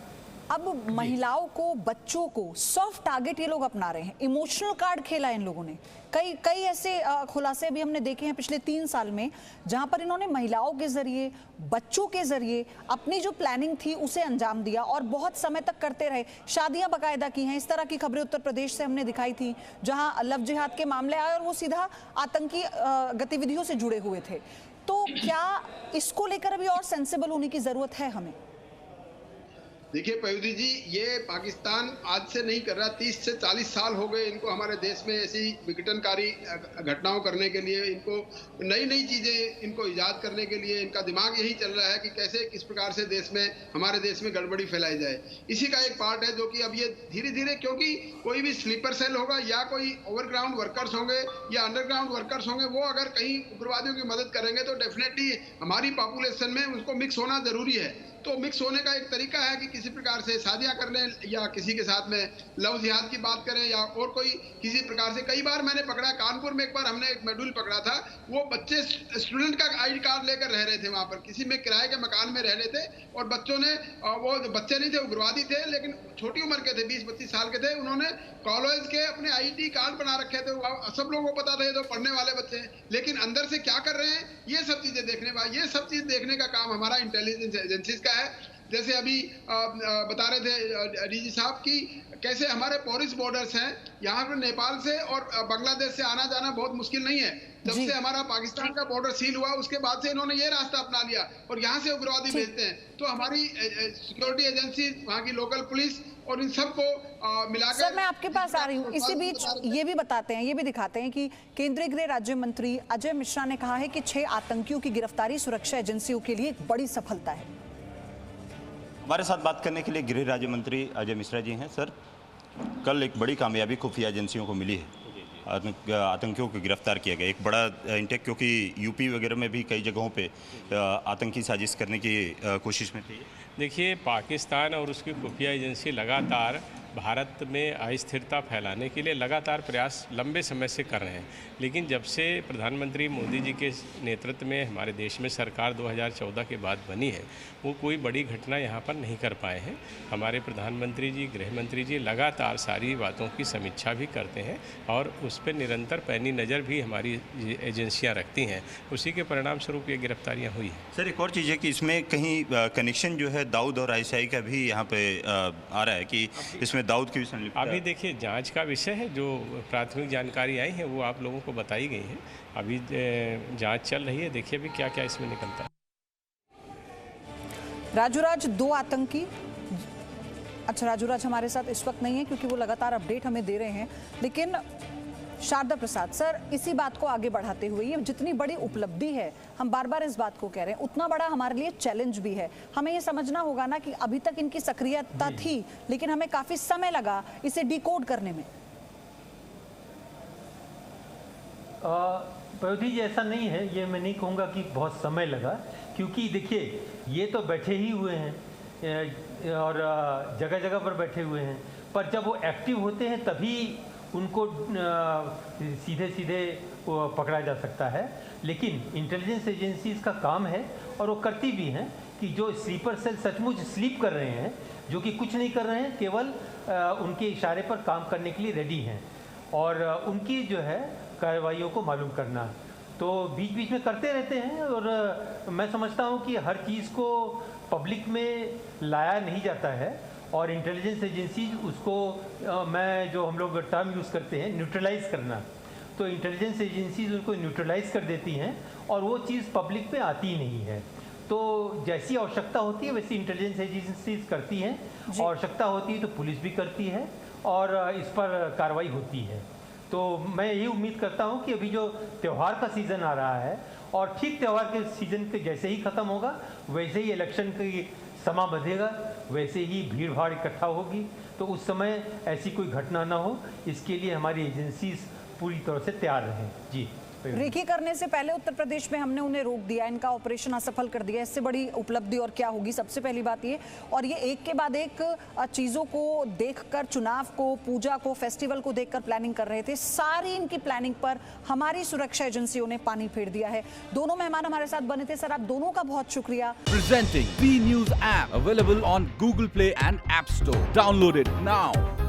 अब महिलाओं को, बच्चों को सॉफ्ट टारगेट ये लोग अपना रहे हैं, इमोशनल कार्ड खेला इन लोगों ने। कई ऐसे खुलासे भी हमने देखे हैं पिछले 3 साल में, जहां पर इन्होंने महिलाओं के जरिए, बच्चों के जरिए अपनी जो प्लानिंग थी उसे अंजाम दिया और बहुत समय तक करते रहे। शादियां बाकायदा की हैं। इस तरह की खबरें उत्तर प्रदेश से हमने दिखाई थी, जहां लव जिहाद के मामले आए और वो सीधा आतंकी गतिविधियों से जुड़े हुए थे। तो क्या इसको लेकर अभी और सेंसिबल होने की जरूरत है हमें? देखिए पयुदी जी, ये पाकिस्तान आज से नहीं कर रहा, 30 से 40 साल हो गए इनको हमारे देश में ऐसी विघटनकारी घटनाओं करने के लिए, इनको नई नई चीज़ें इनको ईजाद करने के लिए इनका दिमाग यही चल रहा है कि कैसे किस प्रकार से देश में, हमारे देश में गड़बड़ी फैलाई जाए। इसी का एक पार्ट है जो कि अब ये धीरे धीरे, क्योंकि कोई भी स्लीपर सेल होगा या कोई ओवरग्राउंड वर्कर्स होंगे या अंडरग्राउंड वर्कर्स होंगे, वो अगर कहीं उग्रवादियों की मदद करेंगे तो डेफिनेटली हमारी पॉपुलेशन में उनको मिक्स होना जरूरी है। तो मिक्स होने का एक तरीका है कि किसी प्रकार से शादियां कर लें या किसी के साथ में लव जिहाद की बात करें या और कोई किसी प्रकार से। कई बार मैंने पकड़ा, कानपुर में एक बार हमने एक मॉड्यूल पकड़ा था, वो बच्चे स्टूडेंट का आईडी कार्ड लेकर रह रहे थे वहां पर, किसी में किराए के मकान में रह रहे थे, और बच्चों ने, वो बच्चे नहीं थे, उग्रवादी थे लेकिन छोटी उम्र के थे, 20-25 साल के थे, उन्होंने कॉलेज के अपने आईडी कार्ड बना रखे थे। सब लोगों को पता था ये तो पढ़ने वाले बच्चे हैं, लेकिन अंदर से क्या कर रहे हैं ये सब चीजें देखने का काम हमारा इंटेलिजेंस एजेंसीज का है। जैसे अभी बता रहे थे डीजी साहब की, कैसे हमारे पोरिस बॉर्डर्स हैं, यहाँ पर नेपाल से और बांग्लादेश से आना जाना बहुत मुश्किल नहीं है। जब से हमारा पाकिस्तान का बॉर्डर सील हुआ उसके बाद से इन्होंने ये रास्ता अपना लिया और यहाँ से उग्रवादी भेजते हैं। तो हमारी सिक्योरिटी एजेंसी, वहाँ की लोकल पुलिस और इन सबको मिलाकर। सर, मैं आपके पास आ रही हूँ। इसी बीच ये भी बताते हैं, ये भी दिखाते हैं कि केंद्रीय गृह राज्य मंत्री अजय मिश्रा ने कहा है कि 6 आतंकियों की गिरफ्तारी सुरक्षा एजेंसियों के लिए एक बड़ी सफलता है। हमारे साथ बात करने के लिए गृह राज्य मंत्री अजय मिश्रा जी हैं। सर, कल एक बड़ी कामयाबी खुफिया एजेंसियों को मिली है, आतंकियों को गिरफ्तार किया गया, एक बड़ा इंटेक, क्योंकि यूपी वगैरह में भी कई जगहों पे आतंकी साजिश करने की कोशिश में थी। देखिए, पाकिस्तान और उसकी खुफिया एजेंसी लगातार भारत में अस्थिरता फैलाने के लिए लगातार प्रयास लंबे समय से कर रहे हैं, लेकिन जब से प्रधानमंत्री मोदी जी के नेतृत्व में हमारे देश में सरकार 2014 के बाद बनी है, वो कोई बड़ी घटना यहाँ पर नहीं कर पाए हैं। हमारे प्रधानमंत्री जी, गृह मंत्री जी लगातार सारी बातों की समीक्षा भी करते हैं और उस पर निरंतर पैनी नज़र भी हमारी एजेंसियाँ रखती हैं। उसी के परिणाम स्वरूप ये गिरफ्तारियाँ हुई हैं। सर, एक और चीज़ है कि इसमें कहीं कनेक्शन जो है दाऊद और ISI का भी यहाँ पे आ रहा है कि इसमें दाऊद की भी संलिप्तता। अभी देखिए, जांच का विषय है, जो प्राथमिक जानकारी आई है वो आप लोगों को बताई गई है। अभी जांच चल रही है, देखिए अभी क्या क्या इसमें निकलता है। राजूराज, 2 आतंकी, अच्छा राजूराज हमारे साथ इस वक्त नहीं है क्योंकि वो लगातार अपडेट हमें दे रहे हैं, लेकिन शारदा प्रसाद सर, इसी बात को आगे बढ़ाते हुए, ये जितनी बड़ी उपलब्धि है, हम बार बार इस बात को कह रहे हैं, उतना बड़ा हमारे लिए चैलेंज भी है। हमें ये समझना होगा ना कि अभी तक इनकी सक्रियता थी, लेकिन हमें काफी समय लगा इसे डिकोड करने में। पयोधी जी, ऐसा नहीं है, ये मैं नहीं कहूँगा कि बहुत समय लगा, क्योंकि देखिए ये तो बैठे ही हुए हैं और जगह जगह पर बैठे हुए हैं, पर जब वो एक्टिव होते हैं तभी उनको सीधे सीधे पकड़ा जा सकता है। लेकिन इंटेलिजेंस एजेंसीज का काम है, और वो करती भी हैं, कि जो स्लीपर सेल सचमुच स्लीप कर रहे हैं, जो कि कुछ नहीं कर रहे हैं, केवल उनके इशारे पर काम करने के लिए रेडी हैं, और उनकी जो है कार्रवाइयों को मालूम करना। तो बीच बीच में करते रहते हैं, और मैं समझता हूँ कि हर चीज़ को पब्लिक में लाया नहीं जाता है, और इंटेलिजेंस एजेंसीज उसको मैं जो हम लोग टर्म यूज़ करते हैं न्यूट्रलाइज करना, तो इंटेलिजेंस एजेंसीज उनको न्यूट्रलाइज कर देती हैं, और वो चीज़ पब्लिक में आती नहीं है। तो जैसी आवश्यकता होती है वैसी इंटेलिजेंस एजेंसीज करती हैं, आवश्यकता होती है तो पुलिस भी करती है, और इस पर कार्रवाई होती है। तो मैं यही उम्मीद करता हूं कि अभी जो त्यौहार का सीज़न आ रहा है, और ठीक त्यौहार के सीज़न के जैसे ही ख़त्म होगा वैसे ही इलेक्शन की समा बंधेगा, वैसे ही भीड़ भाड़ इकट्ठा होगी, तो उस समय ऐसी कोई घटना ना हो, इसके लिए हमारी एजेंसीज पूरी तरह से तैयार रहें। जी, रेकी करने से पहले उत्तर प्रदेश में हमने उन्हें रोक दिया, इनका ऑपरेशन असफल कर दिया, इससे बड़ी उपलब्धि और क्या होगी? सबसे पहली बात ये, और ये एक के बाद एक चीज़ों को देखकर, चुनाव को, पूजा को, फेस्टिवल को देखकर प्लानिंग कर रहे थे। सारी इनकी प्लानिंग पर हमारी सुरक्षा एजेंसियों ने पानी फेर दिया है। दोनों मेहमान हमारे साथ बने थे, सर आप दोनों का बहुत शुक्रिया। Presenting V News app available on Google Play and App Store. Download it now.